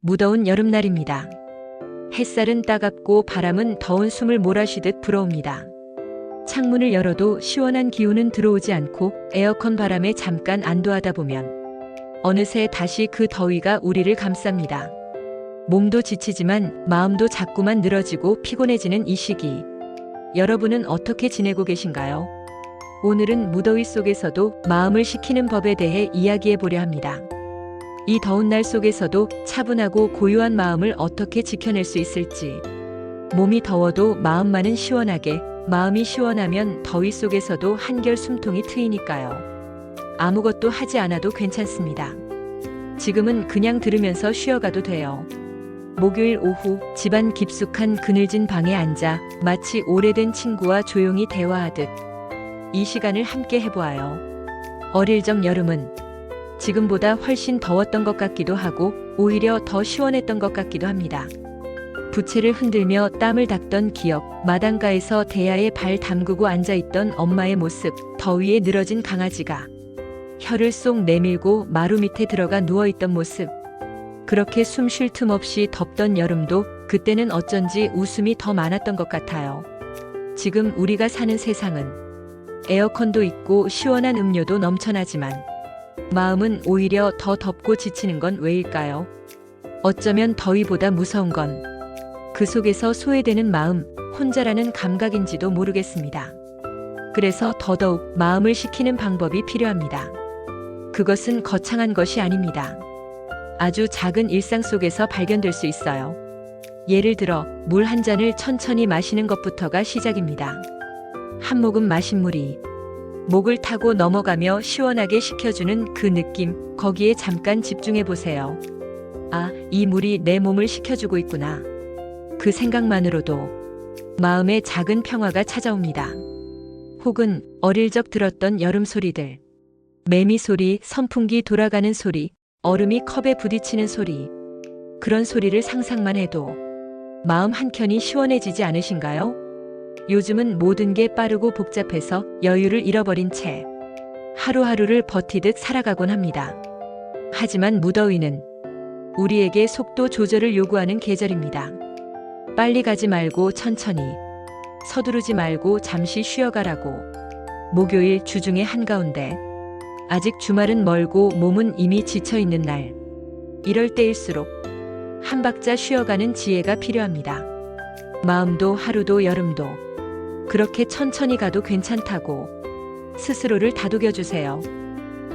무더운 여름날입니다. 햇살은 따갑고 바람은 더운 숨을 몰아쉬듯 불어옵니다. 창문을 열어도 시원한 기운은 들어오지 않고 에어컨 바람에 잠깐 안도하다 보면 어느새 다시 그 더위가 우리를 감쌉니다. 몸도 지치지만 마음도 자꾸만 늘어지고 피곤해지는 이 시기. 여러분은 어떻게 지내고 계신가요? 오늘은 무더위 속에서도 마음을 식히는 법에 대해 이야기해 보려 합니다. 이 더운 날 속에서도 차분하고 고요한 마음을 어떻게 지켜낼 수 있을지. 몸이 더워도 마음만은 시원하게, 마음이 시원하면 더위 속에서도 한결 숨통이 트이니까요. 아무것도 하지 않아도 괜찮습니다. 지금은 그냥 들으면서 쉬어가도 돼요. 목요일 오후 집안 깊숙한 그늘진 방에 앉아 마치 오래된 친구와 조용히 대화하듯 이 시간을 함께 해보아요. 어릴 적 여름은 지금보다 훨씬 더웠던 것 같기도 하고 오히려 더 시원했던 것 같기도 합니다. 부채를 흔들며 땀을 닦던 기억, 마당가에서 대야에 발 담그고 앉아있던 엄마의 모습, 더위에 늘어진 강아지가 혀를 쏙 내밀고 마루 밑에 들어가 누워있던 모습. 그렇게 숨 쉴 틈 없이 덥던 여름도 그때는 어쩐지 웃음이 더 많았던 것 같아요. 지금 우리가 사는 세상은 에어컨도 있고 시원한 음료도 넘쳐나지만 마음은 오히려 더 덥고 지치는 건 왜일까요? 어쩌면 더위보다 무서운 건 그 속에서 소외되는 마음, 혼자라는 감각인지도 모르겠습니다. 그래서 더더욱 마음을 식히는 방법이 필요합니다. 그것은 거창한 것이 아닙니다. 아주 작은 일상 속에서 발견될 수 있어요. 예를 들어 물 한 잔을 천천히 마시는 것부터가 시작입니다. 한 모금 마신 물이 목을 타고 넘어가며 시원하게 식혀주는 그 느낌, 거기에 잠깐 집중해 보세요. 아, 이 물이 내 몸을 식혀주고 있구나. 그 생각만으로도 마음에 작은 평화가 찾아옵니다. 혹은 어릴 적 들었던 여름 소리들. 매미 소리, 선풍기 돌아가는 소리, 얼음이 컵에 부딪히는 소리. 그런 소리를 상상만 해도 마음 한켠이 시원해지지 않으신가요? 요즘은 모든 게 빠르고 복잡해서 여유를 잃어버린 채 하루하루를 버티듯 살아가곤 합니다. 하지만 무더위는 우리에게 속도 조절을 요구하는 계절입니다. 빨리 가지 말고 천천히, 서두르지 말고 잠시 쉬어가라고. 목요일 주중의 한가운데 아직 주말은 멀고 몸은 이미 지쳐있는 날. 이럴 때일수록 한 박자 쉬어가는 지혜가 필요합니다. 마음도 하루도 여름도 그렇게 천천히 가도 괜찮다고 스스로를 다독여주세요.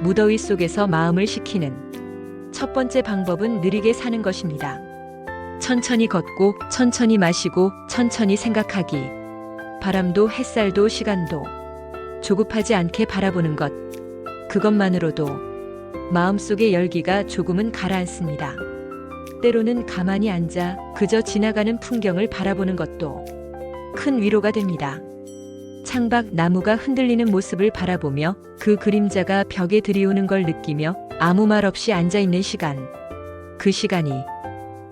무더위 속에서 마음을 식히는 첫 번째 방법은 느리게 사는 것입니다. 천천히 걷고 천천히 마시고 천천히 생각하기. 바람도 햇살도 시간도 조급하지 않게 바라보는 것. 그것만으로도 마음속의 열기가 조금은 가라앉습니다. 때로는 가만히 앉아 그저 지나가는 풍경을 바라보는 것도 큰 위로가 됩니다. 창밖 나무가 흔들리는 모습을 바라보며 그 그림자가 벽에 들이오는 걸 느끼며 아무 말 없이 앉아있는 시간. 그 시간이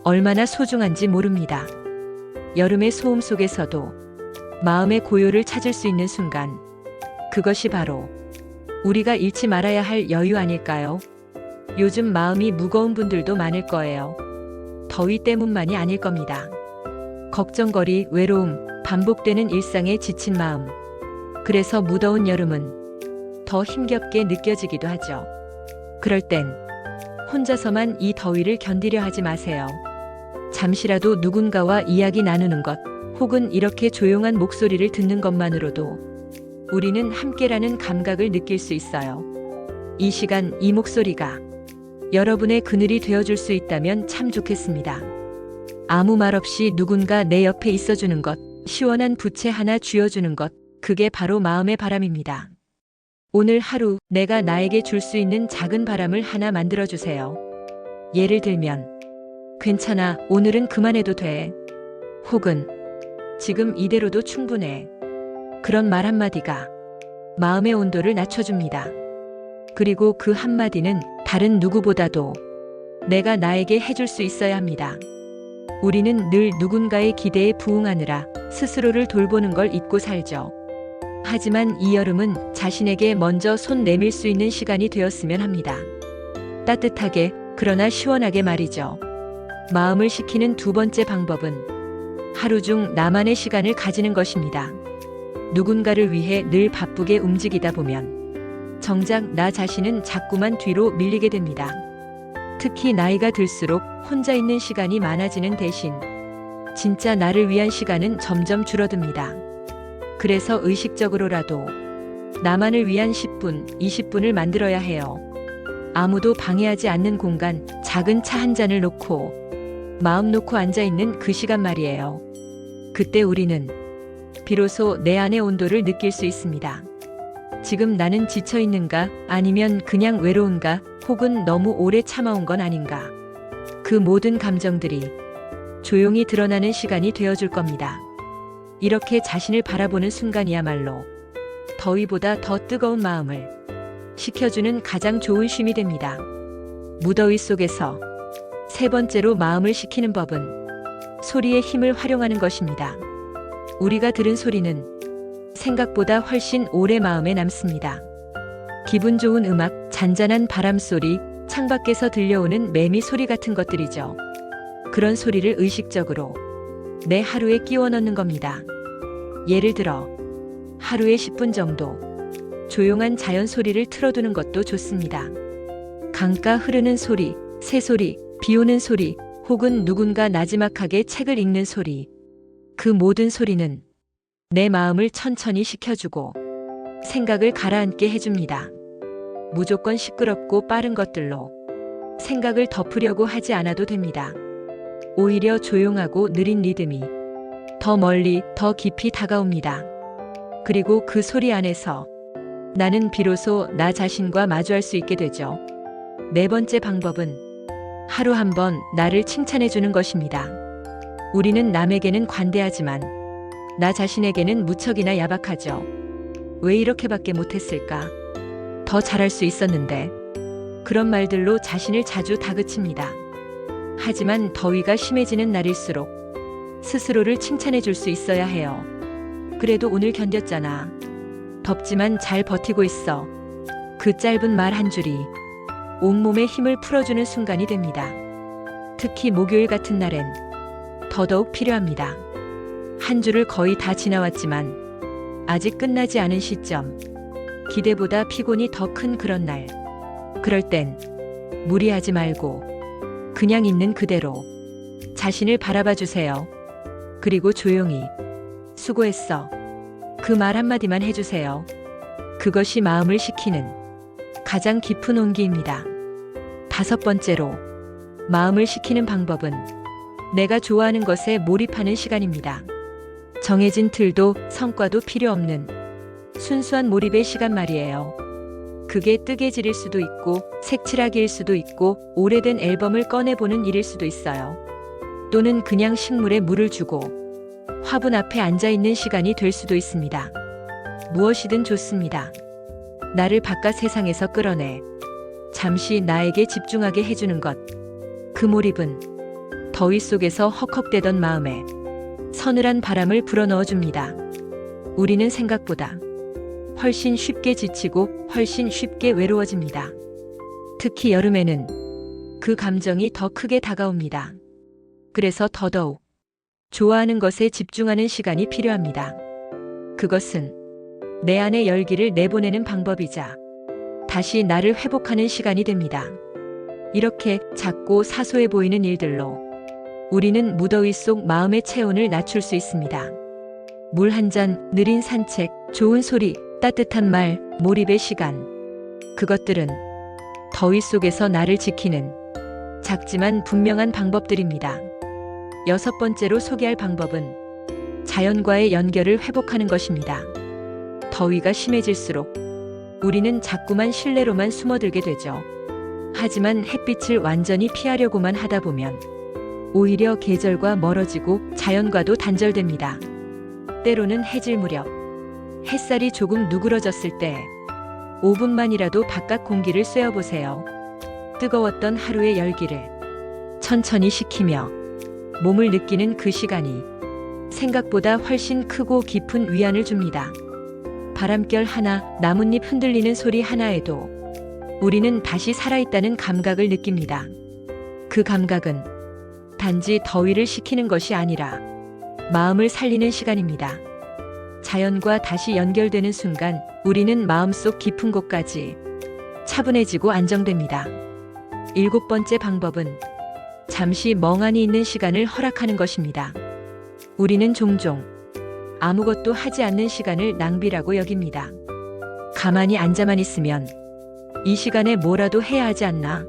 얼마나 소중한지 모릅니다. 여름의 소음 속에서도 마음의 고요를 찾을 수 있는 순간. 그것이 바로 우리가 잃지 말아야 할 여유 아닐까요? 요즘 마음이 무거운 분들도 많을 거예요. 더위 때문만이 아닐 겁니다. 걱정거리, 외로움, 반복되는 일상에 지친 마음. 그래서 무더운 여름은 더 힘겹게 느껴지기도 하죠. 그럴 땐 혼자서만 이 더위를 견디려 하지 마세요. 잠시라도 누군가와 이야기 나누는 것, 혹은 이렇게 조용한 목소리를 듣는 것만으로도 우리는 함께라는 감각을 느낄 수 있어요. 이 시간, 이 목소리가 여러분의 그늘이 되어줄 수 있다면 참 좋겠습니다. 아무 말 없이 누군가 내 옆에 있어주는 것, 시원한 부채 하나 쥐어주는 것, 그게 바로 마음의 바람입니다. 오늘 하루 내가 나에게 줄 수 있는 작은 바람을 하나 만들어주세요. 예를 들면, 괜찮아, 오늘은 그만해도 돼. 혹은, 지금 이대로도 충분해. 그런 말 한마디가 마음의 온도를 낮춰줍니다. 그리고 그 한마디는 다른 누구보다도 내가 나에게 해줄 수 있어야 합니다. 우리는 늘 누군가의 기대에 부응하느라 스스로를 돌보는 걸 잊고 살죠. 하지만 이 여름은 자신에게 먼저 손 내밀 수 있는 시간이 되었으면 합니다. 따뜻하게, 그러나 시원하게 말이죠. 마음을 식히는 두 번째 방법은 하루 중 나만의 시간을 가지는 것입니다. 누군가를 위해 늘 바쁘게 움직이다 보면 정작 나 자신은 자꾸만 뒤로 밀리게 됩니다. 특히 나이가 들수록 혼자 있는 시간이 많아지는 대신 진짜 나를 위한 시간은 점점 줄어듭니다. 그래서 의식적으로라도 나만을 위한 10분, 20분을 만들어야 해요. 아무도 방해하지 않는 공간, 작은 차 한 잔을 놓고 마음 놓고 앉아있는 그 시간 말이에요. 그때 우리는 비로소 내 안의 온도를 느낄 수 있습니다. 지금 나는 지쳐 있는가? 아니면 그냥 외로운가? 혹은 너무 오래 참아온 건 아닌가? 그 모든 감정들이 조용히 드러나는 시간이 되어줄 겁니다. 이렇게 자신을 바라보는 순간이야말로 더위보다 더 뜨거운 마음을 식혀주는 가장 좋은 쉼이 됩니다. 무더위 속에서 세 번째로 마음을 식히는 법은 소리의 힘을 활용하는 것입니다. 우리가 들은 소리는 생각보다 훨씬 오래 마음에 남습니다. 기분 좋은 음악, 잔잔한 바람 소리, 창밖에서 들려오는 매미 소리 같은 것들이죠. 그런 소리를 의식적으로 내 하루에 끼워 넣는 겁니다. 예를 들어 하루에 10분 정도 조용한 자연 소리를 틀어두는 것도 좋습니다. 강가 흐르는 소리, 새소리, 비 오는 소리, 혹은 누군가 나지막하게 책을 읽는 소리. 그 모든 소리는 내 마음을 천천히 식혀주고 생각을 가라앉게 해줍니다. 무조건 시끄럽고 빠른 것들로 생각을 덮으려고 하지 않아도 됩니다. 오히려 조용하고 느린 리듬이 더 멀리, 더 깊이 다가옵니다. 그리고 그 소리 안에서 나는 비로소 나 자신과 마주할 수 있게 되죠. 네 번째 방법은 하루 한 번 나를 칭찬해 주는 것입니다. 우리는 남에게는 관대하지만 나 자신에게는 무척이나 야박하죠. 왜 이렇게밖에 못했을까? 더 잘할 수 있었는데. 그런 말들로 자신을 자주 다그칩니다. 하지만 더위가 심해지는 날일수록 스스로를 칭찬해 줄 수 있어야 해요. 그래도 오늘 견뎠잖아. 덥지만 잘 버티고 있어. 그 짧은 말 한 줄이 온몸에 힘을 풀어주는 순간이 됩니다. 특히 목요일 같은 날엔 더더욱 필요합니다. 한 주를 거의 다 지나왔지만 아직 끝나지 않은 시점, 기대보다 피곤이 더 큰 그런 날. 그럴 땐 무리하지 말고 그냥 있는 그대로 자신을 바라봐 주세요. 그리고 조용히 수고했어. 그 말 한마디만 해주세요. 그것이 마음을 식히는 가장 깊은 온기입니다. 다섯 번째로 마음을 식히는 방법은 내가 좋아하는 것에 몰입하는 시간입니다. 정해진 틀도 성과도 필요 없는 순수한 몰입의 시간 말이에요. 그게 뜨개질일 수도 있고 색칠하기일 수도 있고 오래된 앨범을 꺼내보는 일일 수도 있어요. 또는 그냥 식물에 물을 주고 화분 앞에 앉아있는 시간이 될 수도 있습니다. 무엇이든 좋습니다. 나를 바깥 세상에서 끌어내 잠시 나에게 집중하게 해주는 것. 그 몰입은 더위 속에서 헉헉대던 마음에 서늘한 바람을 불어넣어줍니다. 우리는 생각보다 훨씬 쉽게 지치고 훨씬 쉽게 외로워집니다. 특히 여름에는 그 감정이 더 크게 다가옵니다. 그래서 더더욱 좋아하는 것에 집중하는 시간이 필요합니다. 그것은 내 안의 열기를 내보내는 방법이자 다시 나를 회복하는 시간이 됩니다. 이렇게 작고 사소해 보이는 일들로 우리는 무더위 속 마음의 체온을 낮출 수 있습니다. 물 한 잔, 느린 산책, 좋은 소리, 따뜻한 말, 몰입의 시간. 그것들은 더위 속에서 나를 지키는 작지만 분명한 방법들입니다. 여섯 번째로 소개할 방법은 자연과의 연결을 회복하는 것입니다. 더위가 심해질수록 우리는 자꾸만 실내로만 숨어들게 되죠. 하지만 햇빛을 완전히 피하려고만 하다 보면 오히려 계절과 멀어지고 자연과도 단절됩니다. 때로는 해질 무렵 햇살이 조금 누그러졌을 때 5분만이라도 바깥 공기를 쐬어보세요. 뜨거웠던 하루의 열기를 천천히 식히며 몸을 느끼는 그 시간이 생각보다 훨씬 크고 깊은 위안을 줍니다. 바람결 하나, 나뭇잎 흔들리는 소리 하나에도 우리는 다시 살아있다는 감각을 느낍니다. 그 감각은 단지 더위를 식히는 것이 아니라 마음을 살리는 시간입니다. 자연과 다시 연결되는 순간 우리는 마음속 깊은 곳까지 차분해지고 안정됩니다. 7번째 방법은 잠시 멍하니 있는 시간을 허락하는 것입니다. 우리는 종종 아무것도 하지 않는 시간을 낭비라고 여깁니다. 가만히 앉아만 있으면 이 시간에 뭐라도 해야 하지 않나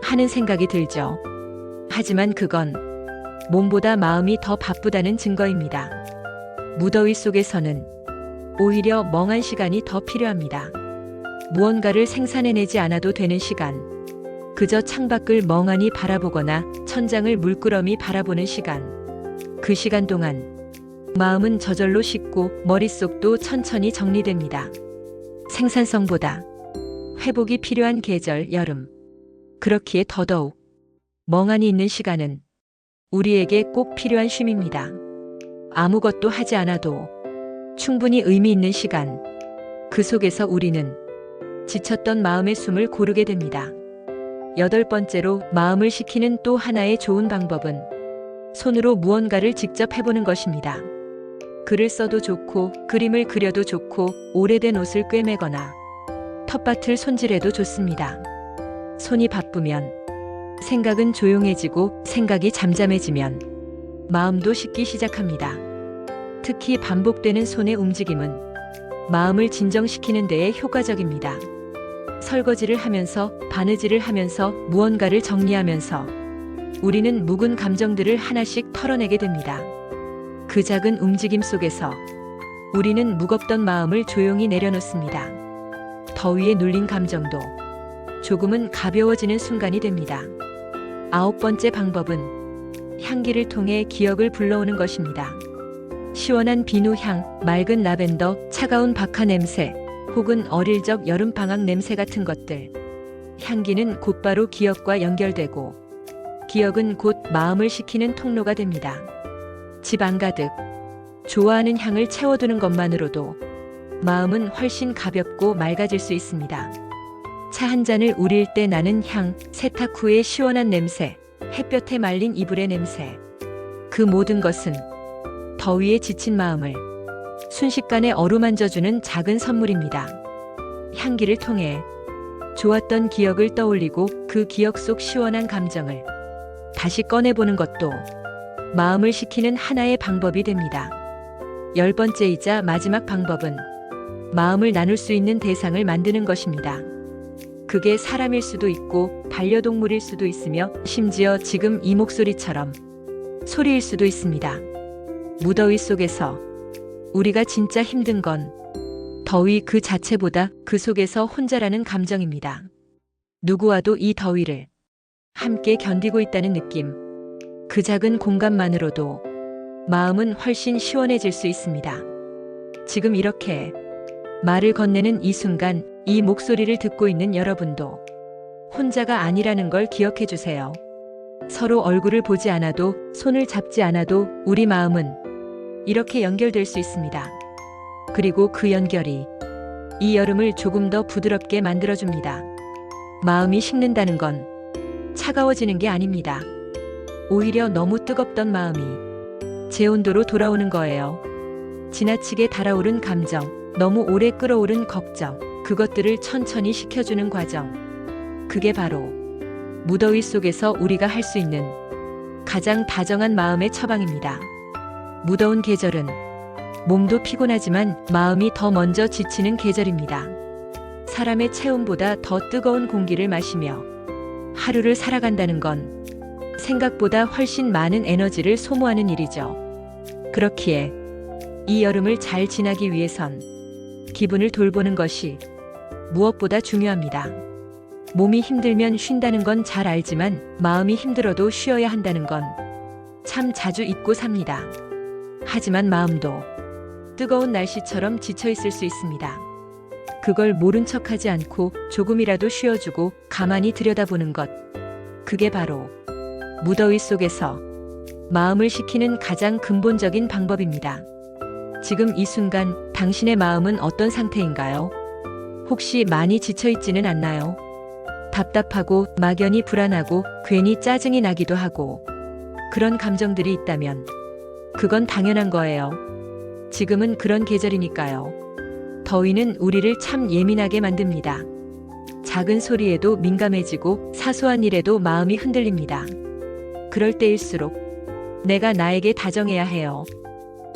하는 생각이 들죠. 하지만 그건 몸보다 마음이 더 바쁘다는 증거입니다. 무더위 속에서는 오히려 멍한 시간이 더 필요합니다. 무언가를 생산해내지 않아도 되는 시간, 그저 창밖을 멍하니 바라보거나 천장을 물끄러미 바라보는 시간. 그 시간 동안 마음은 저절로 식고 머릿속도 천천히 정리됩니다. 생산성보다 회복이 필요한 계절 여름. 그렇기에 더더욱 멍하니 있는 시간은 우리에게 꼭 필요한 쉼입니다. 아무것도 하지 않아도 충분히 의미 있는 시간. 그 속에서 우리는 지쳤던 마음의 숨을 고르게 됩니다. 8번째로 마음을 식히는 또 하나의 좋은 방법은 손으로 무언가를 직접 해보는 것입니다. 글을 써도 좋고 그림을 그려도 좋고 오래된 옷을 꿰매거나 텃밭을 손질해도 좋습니다. 손이 바쁘면 생각은 조용해지고 생각이 잠잠해지면 마음도 식기 시작합니다. 특히 반복되는 손의 움직임은 마음을 진정시키는 데에 효과적입니다. 설거지를 하면서 바느질을 하면서 무언가를 정리하면서 우리는 묵은 감정들을 하나씩 털어내게 됩니다. 그 작은 움직임 속에서 우리는 무겁던 마음을 조용히 내려놓습니다. 더위에 눌린 감정도 조금은 가벼워지는 순간이 됩니다. 9번째 방법은 향기를 통해 기억을 불러오는 것입니다. 시원한 비누향, 맑은 라벤더, 차가운 박하 냄새, 혹은 어릴 적 여름방학 냄새 같은 것들. 향기는 곧바로 기억과 연결되고 기억은 곧 마음을 식히는 통로가 됩니다. 집 안가득 좋아하는 향을 채워두는 것만으로도 마음은 훨씬 가볍고 맑아질 수 있습니다. 차 한 잔을 우릴 때 나는 향, 세탁 후의 시원한 냄새, 햇볕에 말린 이불의 냄새. 그 모든 것은 더위에 지친 마음을 순식간에 어루만져주는 작은 선물입니다. 향기를 통해 좋았던 기억을 떠올리고 그 기억 속 시원한 감정을 다시 꺼내보는 것도 마음을 식히는 하나의 방법이 됩니다. 10번째이자 마지막 방법은 마음을 나눌 수 있는 대상을 만드는 것입니다. 그게 사람일 수도 있고 반려동물일 수도 있으며 심지어 지금 이 목소리처럼 소리일 수도 있습니다. 무더위 속에서 우리가 진짜 힘든 건 더위 그 자체보다 그 속에서 혼자라는 감정입니다. 누구와도 이 더위를 함께 견디고 있다는 느낌. 그 작은 공간만으로도 마음은 훨씬 시원해질 수 있습니다. 지금 이렇게 말을 건네는 이 순간 이 목소리를 듣고 있는 여러분도 혼자가 아니라는 걸 기억해 주세요. 서로 얼굴을 보지 않아도 손을 잡지 않아도 우리 마음은 이렇게 연결될 수 있습니다. 그리고 그 연결이 이 여름을 조금 더 부드럽게 만들어줍니다. 마음이 식는다는 건 차가워지는 게 아닙니다. 오히려 너무 뜨겁던 마음이 제 온도로 돌아오는 거예요. 지나치게 달아오른 감정, 너무 오래 끓어오른 걱정, 그것들을 천천히 식혀주는 과정. 그게 바로 무더위 속에서 우리가 할 수 있는 가장 다정한 마음의 처방입니다. 무더운 계절은 몸도 피곤하지만 마음이 더 먼저 지치는 계절입니다. 사람의 체온보다 더 뜨거운 공기를 마시며 하루를 살아간다는 건 생각보다 훨씬 많은 에너지를 소모하는 일이죠. 그렇기에 이 여름을 잘 지나기 위해선 기분을 돌보는 것이 무엇보다 중요합니다. 몸이 힘들면 쉰다는 건 잘 알지만 마음이 힘들어도 쉬어야 한다는 건 참 자주 잊고 삽니다. 하지만 마음도 뜨거운 날씨처럼 지쳐 있을 수 있습니다. 그걸 모른 척하지 않고 조금이라도 쉬어주고 가만히 들여다보는 것. 그게 바로 무더위 속에서 마음을 식히는 가장 근본적인 방법입니다. 지금 이 순간 당신의 마음은 어떤 상태인가요? 혹시 많이 지쳐있지는 않나요? 답답하고 막연히 불안하고 괜히 짜증이 나기도 하고 그런 감정들이 있다면 그건 당연한 거예요. 지금은 그런 계절이니까요. 더위는 우리를 참 예민하게 만듭니다. 작은 소리에도 민감해지고 사소한 일에도 마음이 흔들립니다. 그럴 때일수록 내가 나에게 다정해야 해요.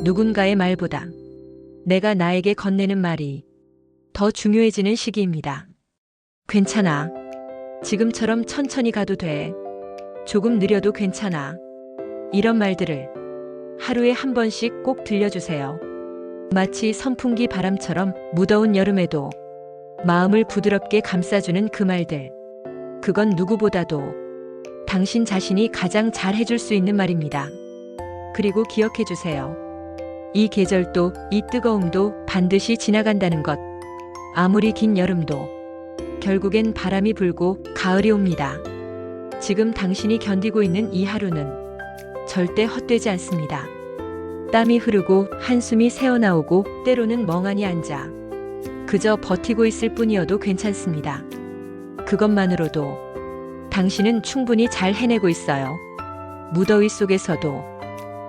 누군가의 말보다 내가 나에게 건네는 말이 더 중요해지는 시기입니다. 괜찮아. 지금처럼 천천히 가도 돼. 조금 느려도 괜찮아. 이런 말들을 하루에 한 번씩 꼭 들려주세요. 마치 선풍기 바람처럼 무더운 여름에도 마음을 부드럽게 감싸주는 그 말들. 그건 누구보다도 당신 자신이 가장 잘 해줄 수 있는 말입니다. 그리고 기억해 주세요. 이 계절도, 이 뜨거움도 반드시 지나간다는 것. 아무리 긴 여름도 결국엔 바람이 불고 가을이 옵니다. 지금 당신이 견디고 있는 이 하루는 절대 헛되지 않습니다. 땀이 흐르고 한숨이 새어나오고 때로는 멍하니 앉아 그저 버티고 있을 뿐이어도 괜찮습니다. 그것만으로도 당신은 충분히 잘 해내고 있어요. 무더위 속에서도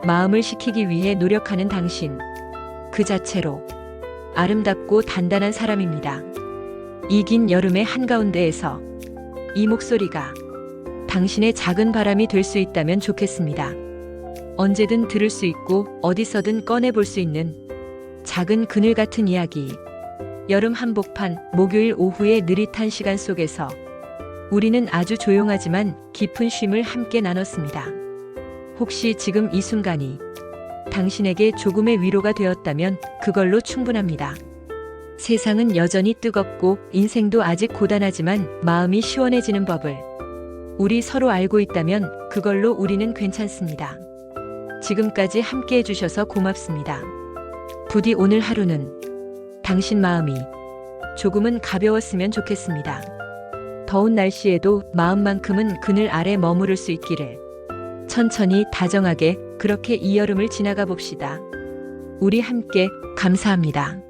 마음을 식히기 위해 노력하는 당신. 그 자체로 아름답고 단단한 사람입니다. 이 긴 여름의 한가운데에서 이 목소리가 당신의 작은 바람이 될 수 있다면 좋겠습니다. 언제든 들을 수 있고 어디서든 꺼내볼 수 있는 작은 그늘 같은 이야기. 여름 한복판 목요일 오후의 느릿한 시간 속에서 우리는 아주 조용하지만 깊은 쉼을 함께 나눴습니다. 혹시 지금 이 순간이 당신에게 조금의 위로가 되었다면 그걸로 충분합니다. 세상은 여전히 뜨겁고 인생도 아직 고단하지만 마음이 시원해지는 법을 우리 서로 알고 있다면 그걸로 우리는 괜찮습니다. 지금까지 함께 해주셔서 고맙습니다. 부디 오늘 하루는 당신 마음이 조금은 가벼웠으면 좋겠습니다. 더운 날씨에도 마음만큼은 그늘 아래 머무를 수 있기를. 천천히 다정하게 그렇게 이 여름을 지나가 봅시다. 우리 함께 감사합니다.